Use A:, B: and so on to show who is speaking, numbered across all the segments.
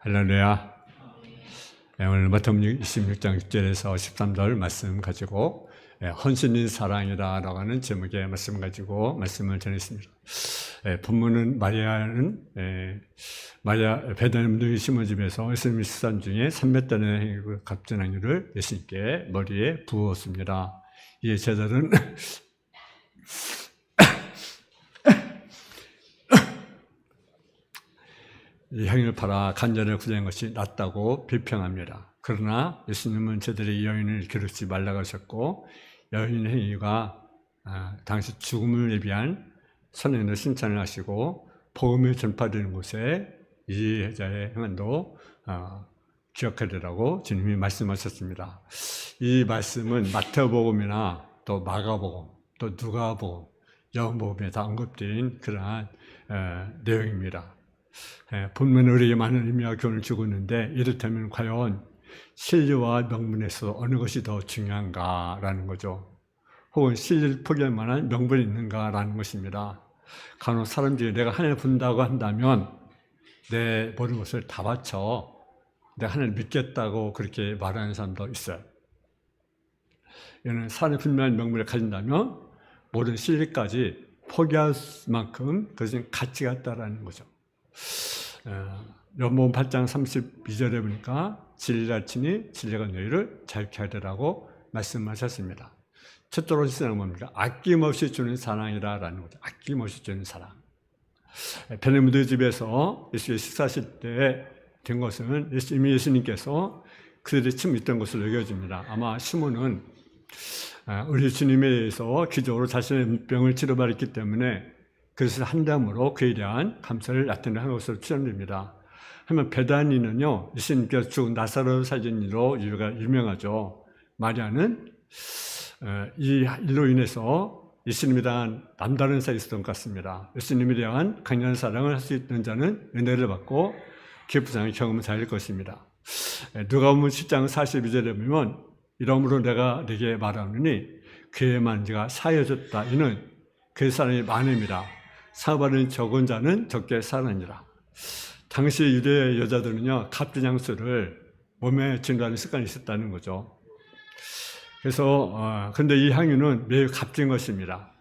A: 할렐루야. 오늘 마태복음 26장 6절에서 13절 말씀 가지고 헌신인 사랑이라고 하는 제목의 말씀 가지고 말씀을 전했습니다. 본문은 마리아 베들레헴 시몬 집에서 예수님이 식사 중에 300단의 행위로 값진 행위를 예수님께 머리에 부었습니다. 이 제자들은 이 행위를 팔아 간절히 구제한 것이 낫다고 비평합니다. 그러나 예수님은 저들의 여인을 괴롭히지 말라고 하셨고, 여인 행위가 당시 죽음을 예비한 선행을 신천을 하시고 복음이 전파되는 곳에 이 여자의 행한도 기억하리라고 주님이 말씀하셨습니다. 이 말씀은 마태복음이나 또 마가복음, 또 누가복음, 요한복음에 다 언급된 그러한 내용입니다. 본문은 우리에게 많은 의미와 교훈을 주고 있는데, 이를테면 과연 진리와 명분에서 어느 것이 더 중요한가라는 거죠. 혹은 진리를 포기할 만한 명분이 있는가라는 것입니다. 간혹 사람들이 내가 하나님을 본다고 한다면 내 모든 것을 다 바쳐 내가 하나님을 믿겠다고 그렇게 말하는 사람도 있어요. 이는 사람이 분명한 명분을 가진다면 모든 진리까지 포기할 만큼 그것은 가치가 있다는 거죠. 요한복음 8장 32절에 보니까 진리라 치니 진리가 너희를 자유케 하리라고 말씀하셨습니다. 첫째로 시사는 뭡니까? 아낌없이 주는 사랑이라는 거죠. 아낌없이 주는 사랑. 베들레헴 집에서 예수님이 식사하실 때 된 것은 이미 예수님께서 그들이 침 있던 것을 여겨줍니다. 아마 시몬은 우리 주님에 대해서 기적으로 자신의 병을 치료받았기 때문에 그것을 한담으로 그에 대한 감사를 나타내는 것으로 추정됩니다. 하지만 베다니는요, 예수님께서 죽은 나사로 살린 일로 유명하죠. 마리아는 이 일로 인해서 예수님에 대한 남다른 사랑이 있었던 것 같습니다. 예수님에 대한 강렬한 사랑을 할 수 있는 자는 은혜를 받고 기쁘장의 경험을 잘할 것입니다. 누가복음 10장 42절에 보면 이러므로 내가 네게 말하노니 그의 만지가 사여졌다. 이는 그의 사랑이 많음이라. 상받은 적은 자는 적게 사느니라. 당시 유대 여자들은요, 값진 향수를 몸에 증가하는 습관이 있었다는 거죠. 그래서 근데 이 향유는 매우 값진 것입니다.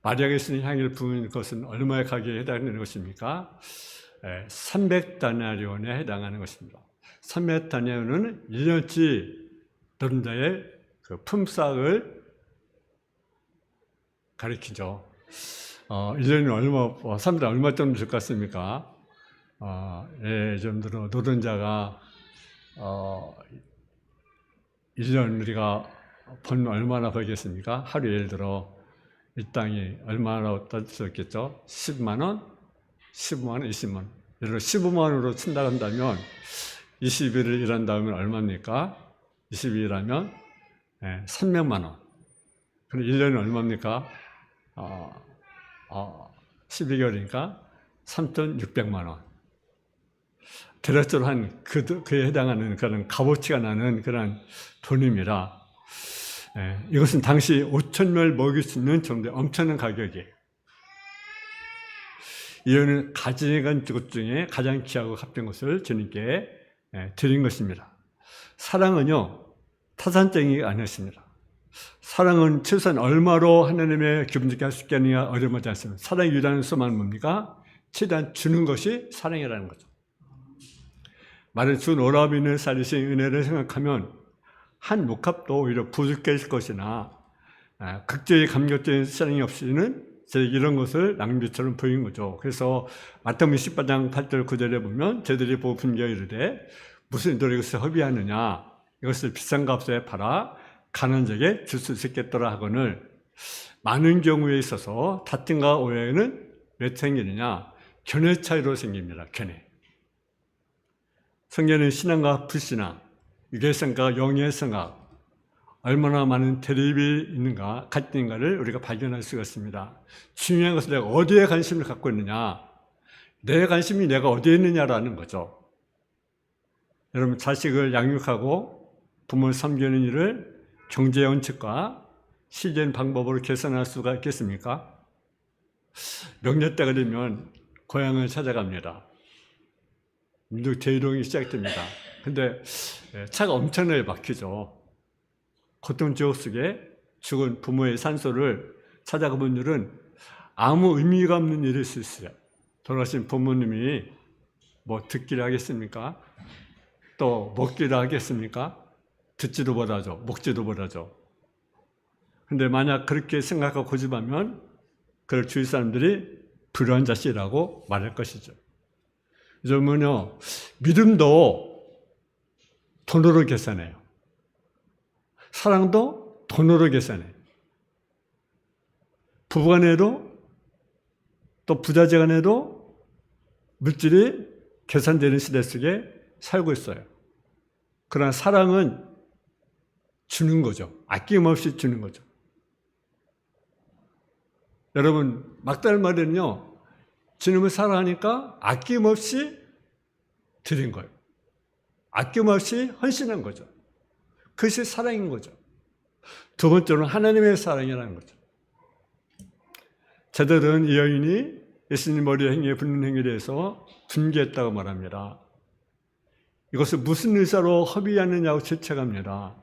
A: 마리아가 쓰는 향유를 부은 것은 얼마의 가격에 해당되는 것입니까? 300다나리온에 해당하는 것입니다. 300다나리온은 1년치 노른자의 그 품삯을 가리키죠. 1년에 사람들이 얼마 정도 줄 것 같습니까? 예를 들어 노동자가 1년 우리가 번 얼마나 벌겠습니까? 하루 예를 들어 일당이 얼마나 딸 수 있겠죠? 10만 원? 15만 원, 20만 원. 예를 들어 15만 원으로 친다 한다면 20일을 일한다면 얼마입니까? 20일 하면 300만 원. 그럼 1년은 얼마입니까? 12개월이니까 3,600만 원. 대략적으로 한 그에 해당하는 그런 값어치가 나는 그런 돈입니다. 이것은 당시 5,000명을 먹일 수 있는 정도의 엄청난 가격이에요. 이거는 가진 것 중에 가장 귀하고 값진 것을 주님께 드린 것입니다. 사랑은요, 타산적이 아니었습니다. 사랑은 최소한 얼마로 하나님의 기분 좋게 할 수 있겠느냐 어려워하지 않습니다. 사랑의 유일한 소망은 뭡니까? 최대한 주는 것이 사랑이라는 거죠. 말을 준 오라비는 살리신 은혜를 생각하면 한 목합도 오히려 부족해질 것이나 극적인 감격적인 사랑이 없이는 이런 것을 낭비처럼 보이는 거죠. 그래서 마태복음 18장 8절 9절에 보면 저들이 보고 분명히 이르되 무슨 이들이 이것을 허비하느냐, 이것을 비싼 값에 팔아 가난한 자에게 줄 수 있겠더라 하거늘, 많은 경우에 있어서 다툼과 오해는 왜 생기느냐? 견해 차이로 생깁니다. 견해. 성경은 신앙과 불신앙, 유괴 생각과 영의 생각, 얼마나 많은 대립이 있는가, 갈등인가를 우리가 발견할 수가 있습니다. 중요한 것은 내가 어디에 관심을 갖고 있느냐, 내 관심이 내가 어디에 있느냐라는 거죠. 여러분, 자식을 양육하고 부모를 섬기는 일을 경제 원칙과 실践 방법으로 개선할 수가 있겠습니까? 명절 때가 되면 고향을 찾아갑니다. 민족 대이동이 시작됩니다. 근데 차가 엄청나게 막히죠. 고통 지옥 속에 죽은 부모의 산소를 찾아가 본 일은 아무 의미가 없는 일일 수 있어요. 돌아가신 부모님이 뭐 듣기를 하겠습니까? 또 먹기를 하겠습니까? 듣지도 못하죠. 먹지도 못하죠. 근데 만약 그렇게 생각하고 고집하면 그걸 주위 사람들이 불효한 자식이라고 말할 것이죠. 요즘은요, 믿음도 돈으로 계산해요. 사랑도 돈으로 계산해요. 부부간에도 또 부자지간에도 물질이 계산되는 시대 속에 살고 있어요. 그러나 사랑은 주는 거죠. 아낌없이 주는 거죠. 여러분, 막달 말에는요, 주님을 사랑하니까 아낌없이 드린 거예요. 아낌없이 헌신한 거죠. 그것이 사랑인 거죠. 두 번째로는 하나님의 사랑이라는 거죠. 제자들은 이 여인이 예수님 머리에 행위에 붓는 행위에 대해서 분개했다고 말합니다. 이것을 무슨 의사로 허비하느냐고 질책합니다.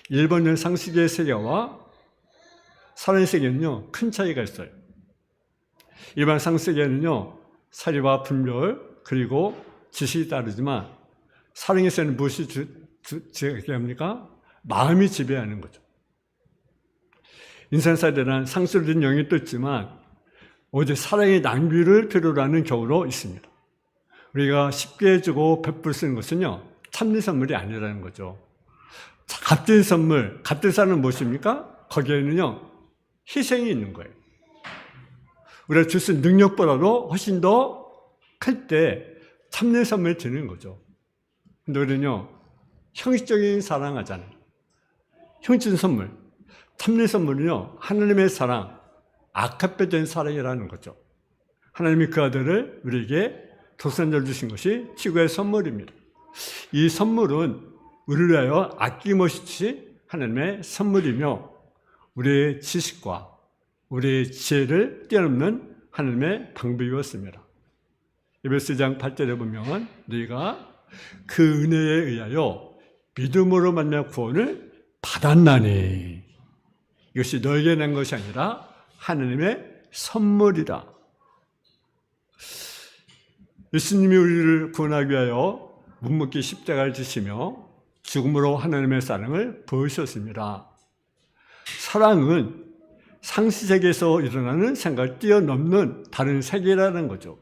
A: 일본의 상식의 세계와 사랑의 세계는요, 큰 차이가 있어요. 일반 상식에는요, 사리와 분별, 그리고 지식이 다르지만, 사랑에서는 무엇이 지배합니까? 마음이 지배하는 거죠. 인생사대란 상술된 영이 또 있지만, 오직 사랑의 낭비를 필요로 하는 경우도 있습니다. 우리가 쉽게 주고 베풀 수 있는 것은요, 참는 선물이 아니라는 거죠. 값진 선물, 값진 사랑은 무엇입니까? 거기에는요, 희생이 있는 거예요. 우리가 줄 수 있는 능력보다도 훨씬 더 클 때 참는 선물을 드리는 거죠. 근데 우리는요, 형식적인 사랑하잖아요. 형식적인 선물. 참는 선물은요, 하나님의 사랑, 아카페된 사랑이라는 거죠. 하나님이 그 아들을 우리에게 독생자로 주신 것이 지구의 선물입니다. 이 선물은 우리를 위하여 아낌없이 하나님의 선물이며 우리의 지식과 우리의 지혜를 뛰어넘는 하나님의 방법이었습니다. 에베소 2장 8절에 보면 너희가 그 은혜에 의하여 믿음으로 말미암아 구원을 받았나니 이것이 너에게 난 것이 아니라 하나님의 선물이다. 예수님이 우리를 구원하기 위하여 묵묵히 십자가를 지시며 죽음으로 하나님의 사랑을 보여주셨습니다. 사랑은 상식세계에서 일어나는 생각을 뛰어넘는 다른 세계라는 거죠.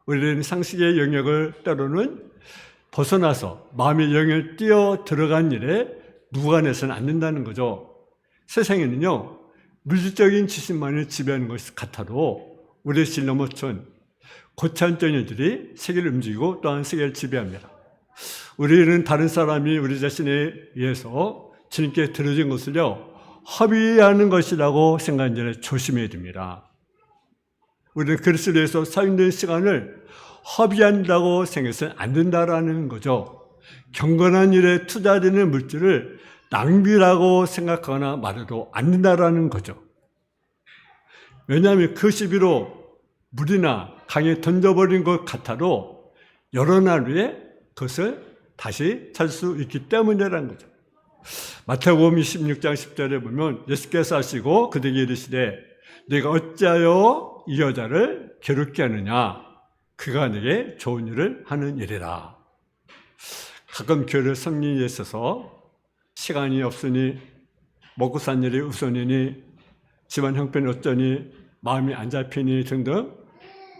A: 우리는 상식의 영역을 때로는 벗어나서 마음의 영역을 뛰어 들어간 일에 무관해서는 안 된다는 거죠. 세상에는요, 물질적인 지식만을 지배하는 것 같아도 우리의 질 넘어선 고참 전열들이 세계를 움직이고 또한 세계를 지배합니다. 우리는 다른 사람이 우리 자신에 의해서 주님께 들어진 것을요, 허비하는 것이라고 생각하는 일에 조심해야 됩니다. 우리는 그리스도를 위해서 사용된 시간을 허비한다고 생각해서는 안 된다라는 거죠. 경건한 일에 투자되는 물질을 낭비라고 생각하거나 말해도 안 된다라는 거죠. 왜냐하면 그 시비로 물이나 강에 던져버린 것 같아도 여러 날 후에 그것을 다시 찾을 수 있기 때문이라는 거죠. 마태복음 26장 10절에 보면 예수께서 하시고 그들에게 이르시되 네가 어찌하여 이 여자를 괴롭게 하느냐 그가 네게 좋은 일을 하는 일이라. 가끔 교회를 섬기는 데 있어서 시간이 없으니 먹고 산 일이 우선이니 집안 형편이 어쩌니 마음이 안 잡히니 등등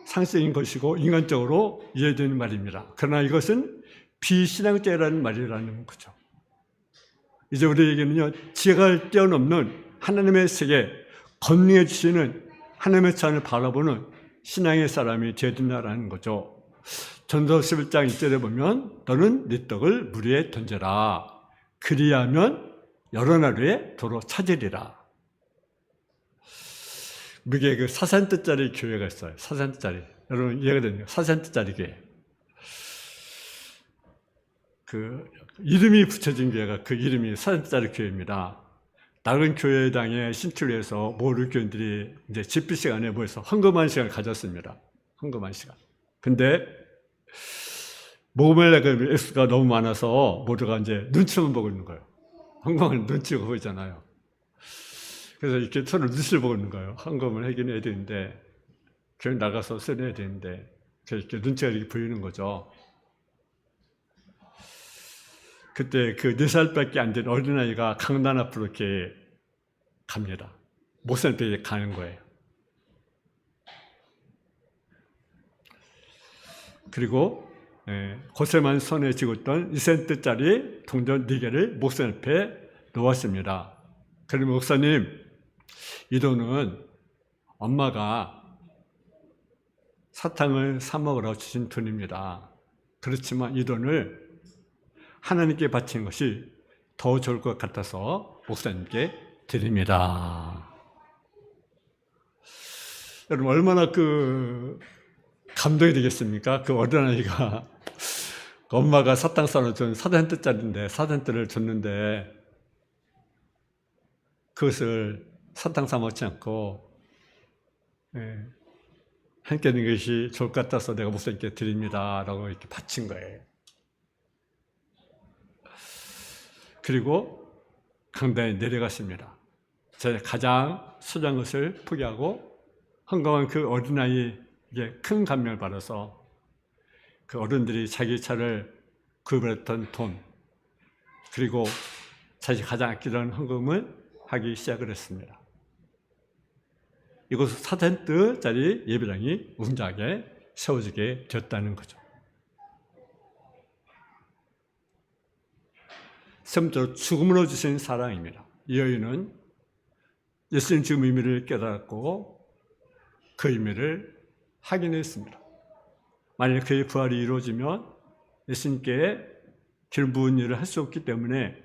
A: 상식적인 것이고 인간적으로 이해되는 말입니다. 그러나 이것은 비신앙적이라는 말이라는 거죠. 이제 우리에게는요, 지혜를 뛰어넘는 하나님의 세계, 건능해 주시는 하나님의 찬을 바라보는 신앙의 사람이 되어야 된다는 거죠. 전서 11장 1절에 보면 너는 네 떡을 물 위에 던져라. 그리하면 여러 날 후에 도로 찾으리라. 미국에 그 4센트짜리 교회가 있어요. 4센트짜리. 여러분 이해가 됩니까? 4센트짜리 교회. 그 이름이 붙여진 교회가 그 이름이 4센트짜리 교회입니다. 다른 교회당에 신출을 해서 모르 교인들이 이제 집필 시간에 모여서 헌금하는 시간을 가졌습니다. 헌금하는 시간. 근데 모금을 내가 X가 너무 많아서 모두가 이제 눈치만 보고 있는 거예요. 헌금을 눈치가 보이잖아요. 그래서 이렇게 서로 눈치를 보고 있는 거예요. 헌금을 하긴 해야 되는데, 교회 나가서 써내야 되는데, 이렇게 눈치가 이렇게 보이는 거죠. 그때 그 4살밖에 안 된 어린아이가 강단 앞으로 이렇게 갑니다. 목사님께 가는 거예요. 그리고 고세만 손에 쥐고 있던 2센트짜리 동전 4개를 목사님 앞에 놓았습니다. 그러면 목사님, 이 돈은 엄마가 사탕을 사 먹으라고 주신 돈입니다. 그렇지만 이 돈을 하나님께 바치는 것이 더 좋을 것 같아서 목사님께 드립니다. 여러분, 얼마나 감동이 되겠습니까? 그 어린아이가 엄마가 사탕 싸놓은 4센트짜리인데 4센트를 줬는데 그것을 사탕 사 먹지 않고 함께 있는 것이 좋을 것 같아서 내가 목사님께 드립니다 라고 이렇게 바친 거예요. 그리고 강단에 내려갔습니다. 제가 가장 소중한 것을 포기하고 헌금한 그 어린아이에게 큰 감명을 받아서 그 어른들이 자기 차를 구입했던 돈, 그리고 자기 가장 아끼던 헌금을 하기 시작을 했습니다. 이곳 4센트짜리 예배당이 웅장하게 세워지게 되었다는 거죠. 세 번째로 죽음으로 주신 사랑입니다. 이 여인은 예수님 죽음 의미를 깨달았고 그 의미를 확인했습니다. 만약 그의 부활이 이루어지면 예수님께 기름 부은 일을 할 수 없기 때문에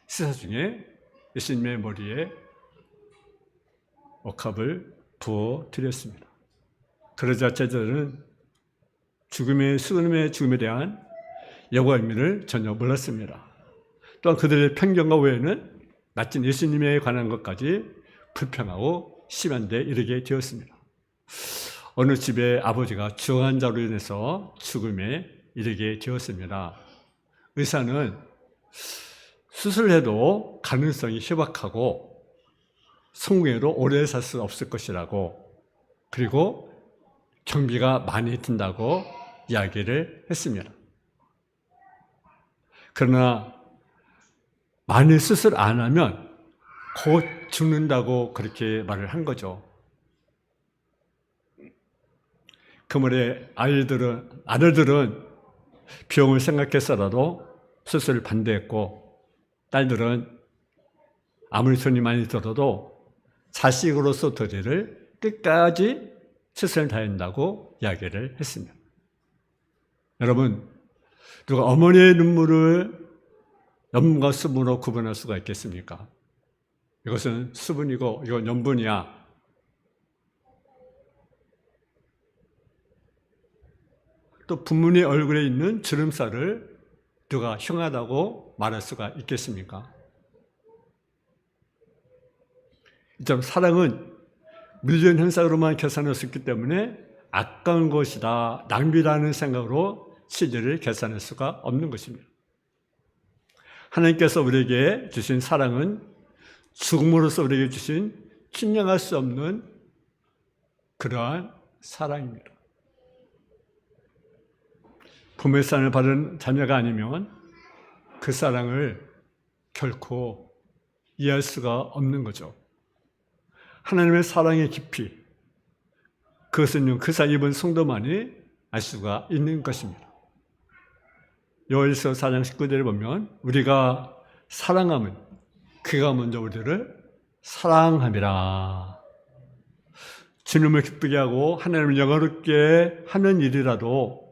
A: 시사 중에 예수님의 머리에 옥합을 부어 드렸습니다. 그러자 제자들은 죽음의 죽음에 대한 여과 의미를 전혀 몰랐습니다. 또한 그들의 편견과 오해는 마침 예수님에 관한 것까지 불평하고 심한 데 이르게 되었습니다. 어느 집에 아버지가 중환자로 인해서 죽음에 이르게 되었습니다. 의사는 수술해도 가능성이 희박하고 성공회로 오래 살 수 없을 것이라고, 그리고 경비가 많이 든다고 이야기를 했습니다. 그러나 만일 수술 안 하면 곧 죽는다고 그렇게 말을 한 거죠. 그 말에 아들들은 비용을 생각해서라도 수술을 반대했고, 딸들은 아무리 돈이 많이 들어도 자식으로서 도리를 끝까지 최선을 다한다고 이야기를 했습니다. 여러분, 누가 어머니의 눈물을 염분과 수분으로 구분할 수가 있겠습니까? 이것은 수분이고 이건 염분이야. 또 부모님 얼굴에 있는 주름살을 누가 흉하다고 말할 수가 있겠습니까? 이처럼 사랑은 물리적인 현상으로만 계산할 수 있기 때문에 아까운 것이다, 낭비라는 생각으로 실제를 계산할 수가 없는 것입니다. 하나님께서 우리에게 주신 사랑은 죽음으로써 우리에게 주신 측량할 수 없는 그러한 사랑입니다. 부모의 사랑을 받은 자녀가 아니면 그 사랑을 결코 이해할 수가 없는 거죠. 하나님의 사랑의 깊이, 그것은 그 사이 입은 성도만이 알 수가 있는 것입니다. 요엘서 4장 19절을 보면 우리가 사랑하면 그가 먼저 우리를 사랑함이라. 주님을 기쁘게 하고 하나님을 영화롭게 하는 일이라도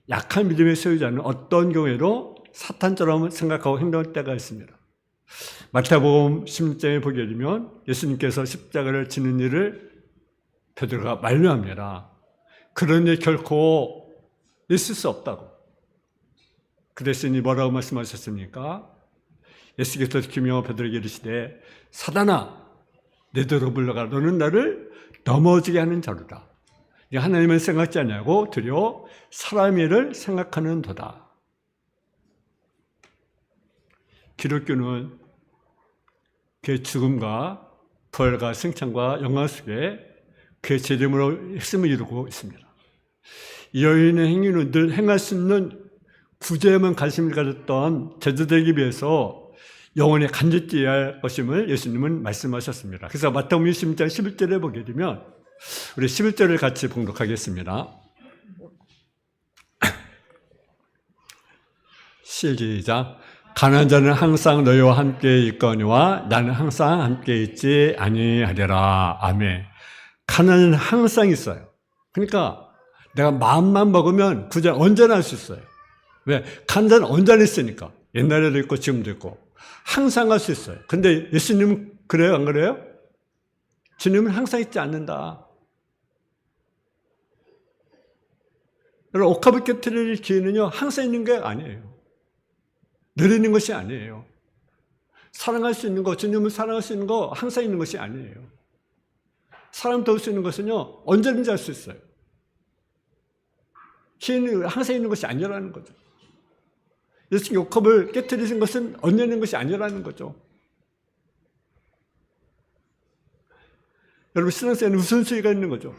A: 약한 믿음의 소유자는 어떤 경우에도 사탄처럼 생각하고 행동할 때가 있습니다. 마태복음 16장에 보게 되면 예수님께서 십자가를 지는 일을 베드로가 만류합니다. 그런 일 결코 있을 수 없다고. 그 대신에 뭐라고 말씀하셨습니까? 예수께서 지키며 베드로에게 이르시되 사단아, 내대로 물러가라. 너는 나를 넘어지게 하는 자로다. 하나님은 생각지 아니하고 도리어 사람 일을 생각하는도다. 기독교는 그의 죽음과 부활과 승천과 영광 속에 그의 재림으로 핵심을 이루고 있습니다. 여인의 행위는 늘 행할 수 있는 구제에만 관심을 가졌던 제자들에게 비해서 영혼에 간절히 할 것임을 예수님은 말씀하셨습니다. 그래서 마태복음 26장 11절에 보게 되면 우리 11절을 같이 봉독하겠습니다. 시작. 가난한 자는 항상 너희와 함께 있거니와 나는 항상 함께 있지 아니하리라. 아멘. 가난은 항상 있어요. 그러니까 내가 마음만 먹으면 구제 언제나 할 수 있어요. 왜? 가난은 언제나 있으니까. 옛날에도 있고 지금도 있고 항상 할 수 있어요. 근데 예수님은 그래요? 안 그래요? 주님은 항상 있지 않는다. 여러분, 옥합을 깨트릴 기회는요 항상 있는 게 아니에요. 늘 있는 것이 아니에요. 사랑할 수 있는 거, 주님을 사랑할 수 있는 거 항상 있는 것이 아니에요. 사람 도울 수 있는 것은요 언제든지 할 수 있어요. 기회는 항상 있는 것이 아니라는 거죠. 예수님 옥합을 깨트리신 것은 언제 있는 것이 아니라는 거죠. 여러분, 신앙생활에는 우선순위가 있는 거죠.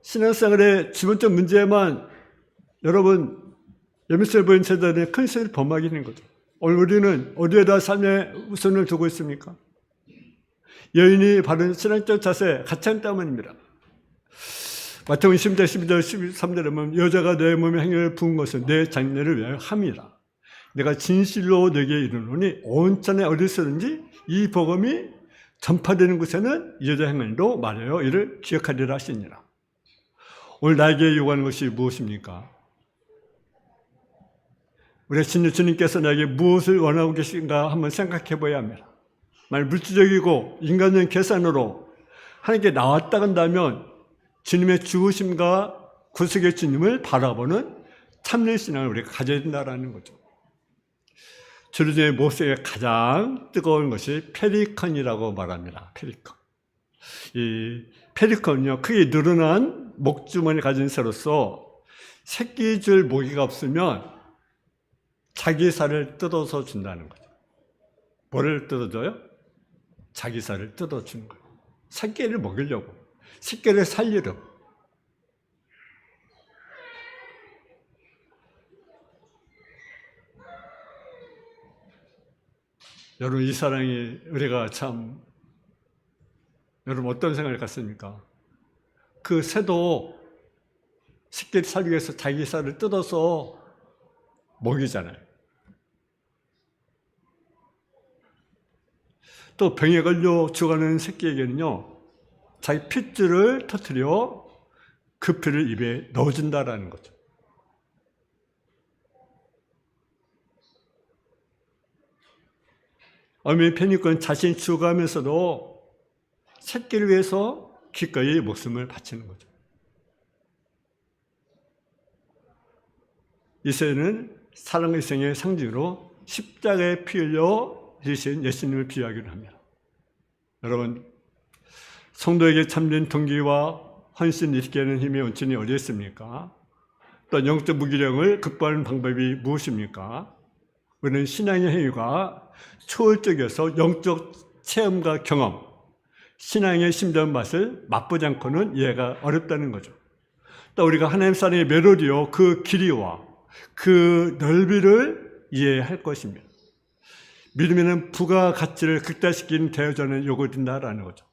A: 신앙생활의 기본적 문제만 여러분 예미스를 보인 세대는 큰 실을 범하기는 거죠. 우리는 어디에다 삶의 우선을 두고 있습니까? 여인이 바른 신앙적 자세 같이 한 때문입니다. 마태복음 20장 12절 13절에 보면 여자가 내 몸에 행위를 부은 것은 내 장래를 위하여 함이라. 내가 진실로 내게 이르노니 온 천에 어디서든지 이 복음이 전파되는 곳에는 이 여자 행위로 말하여 이를 기억하리라 하시니라. 오늘 나에게 요구하는 것이 무엇입니까? 우리 주님께서 나에게 무엇을 원하고 계신가 한번 생각해 봐야 합니다. 만약 물질적이고 인간적인 계산으로 하나님께 나왔다 간다면 주님의 죽으심과 구속의 주님을 바라보는 참된 신앙을 우리가 가져야 된다는 거죠. 주류중에 모세에게 가장 뜨거운 것이 페리컨이라고 말합니다. 페리컨. 이 페리컨은요, 크게 늘어난 목주머니 가진 새로서 새끼 줄 모기가 없으면 자기 살을 뜯어서 준다는 거죠. 뭐를 뜯어줘요? 자기 살을 뜯어주는 거예요. 새끼를 먹이려고. 새끼를 살리려고. 여러분, 이 사랑이 우리가 참 여러분 어떤 생각을 갖습니까? 그 새도 새끼를 살기 위해서 자기 살을 뜯어서 먹이잖아요. 또 병에 걸려 죽어가는 새끼에게는요, 자기 핏줄을 터뜨려 그 피를 입에 넣어준다라는 거죠. 어머니 페니콘은 자신이 죽어가면서도 새끼를 위해서 기꺼이 목숨을 바치는 거죠. 이세는 사랑의 희생의 상징으로 십자가에 피 흘려 흘리신 예수님을 비유하기로 합니다. 여러분, 성도에게 참된 동기와 헌신 일으키게 하는 힘의 원천이 어디에 있습니까? 또 영적 무기력을 극복하는 방법이 무엇입니까? 우리는 신앙의 행위가 초월적이어서 영적 체험과 경험, 신앙의 심전 맛을 맛보지 않고는 이해가 어렵다는 거죠. 또 우리가 하나님 사랑의 멜로디요, 그 길이와 그 넓이를 이해할 것입니다. 믿음에는 부가가치를 극대화시키는 대여전을 요구된다라는 거죠.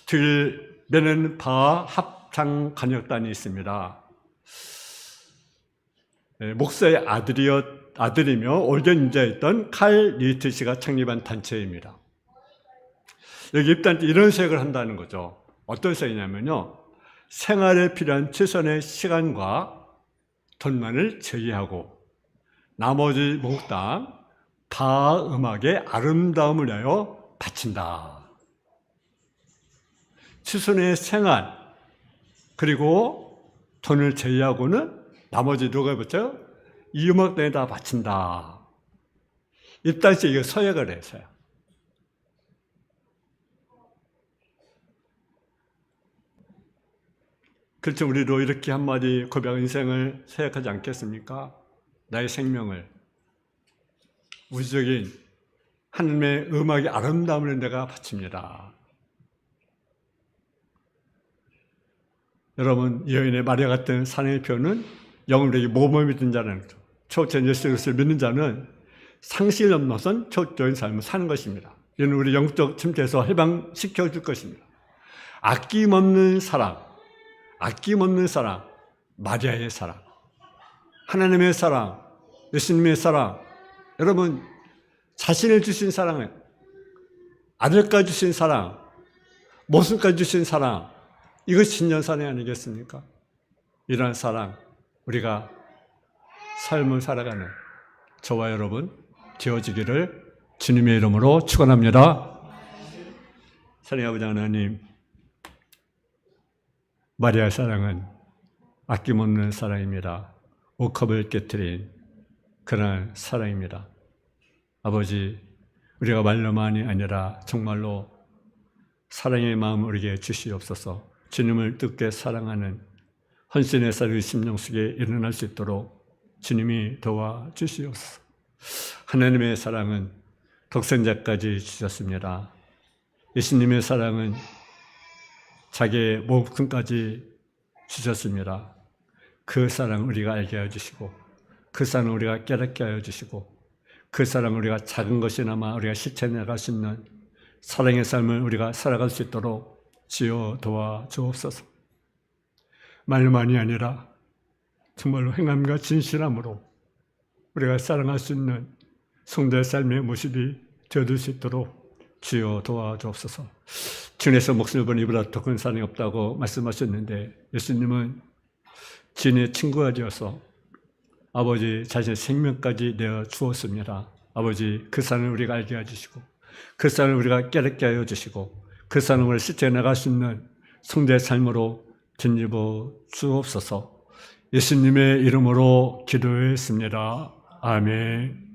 A: 들매는 바 합창 관역단이 있습니다. 목사의 아들이며 올전 인자였던 칼 리트 씨가 창립한 단체입니다. 여기 입단 때 이런 생각을 한다는 거죠. 어떤 생각이냐면요, 생활에 필요한 최선의 시간과 돈만을 제외하고 나머지 몽땅 바 음악의 아름다움을 위하여 바친다. 최선의 생활 그리고 돈을 제외하고는 나머지 누가 해봤죠? 이 음악단에다 바친다. 입단식 이거 서약을 해요. 서약. 그렇죠. 우리도 이렇게 한마디 고백 인생을 생각하지 않겠습니까? 나의 생명을 우주적인 하나님의 음악의 아름다움을 내가 바칩니다. 여러분, 여인의 마리아 같은 사랑의 표현은 영혼에게 모범이 된 자라는 거죠. 초점 예수 그리스도를 믿는 자는 상식을 넘어선 초점적인 삶을 사는 것입니다. 이는 우리 영적 침체에서 해방시켜 줄 것입니다. 아낌없는 사랑, 마리아의 사랑, 하나님의 사랑, 예수님의 사랑, 여러분 자신을 주신 사랑은 아들까지 주신 사랑, 모습까지 주신 사랑, 이것이 진정 사랑이 아니겠습니까? 이러한 사랑, 우리가 삶을 살아가는 저와 여러분 되어지기를 주님의 이름으로 축원합니다. 사랑의 아버지 하나님, 마리아의 사랑은 아낌없는 사랑입니다. 옥합을 깨트린 그런 사랑입니다. 아버지, 우리가 말로만이 아니라 정말로 사랑의 마음을 우리에게 주시옵소서. 주님을 뜻게 사랑하는 헌신의 사랑의 심령 속에 일어날 수 있도록 주님이 도와주시옵소서. 하나님의 사랑은 독생자까지 주셨습니다. 예수님의 사랑은 자기의 목숨까지 주셨습니다. 그 사랑을 우리가 알게 하여 주시고, 그 사랑을 우리가 깨닫게 하여 주시고, 그 사랑을 우리가 작은 것이나마 우리가 실천해 나갈 수 있는 사랑의 삶을 우리가 살아갈 수 있도록 주여 도와주옵소서. 말만이 아니라 정말로 행함과 진실함으로 우리가 사랑할 수 있는 성도의 삶의 모습이 되어줄 수 있도록 주여 도와주옵소서. 주님께서 목숨을 번 이보다 더 큰 사랑이 없다고 말씀하셨는데, 예수님은 주님의 친구가 되어서 아버지 자신의 생명까지 내어 주었습니다. 아버지, 그 사랑을 우리가 알게 해주시고, 그 사랑을 우리가 깨닫게 하여 주시고, 그 사랑을 실제 나갈 수 있는 성도의 삶으로 뒤집어 주옵소서. 예수님의 이름으로 기도했습니다. 아멘.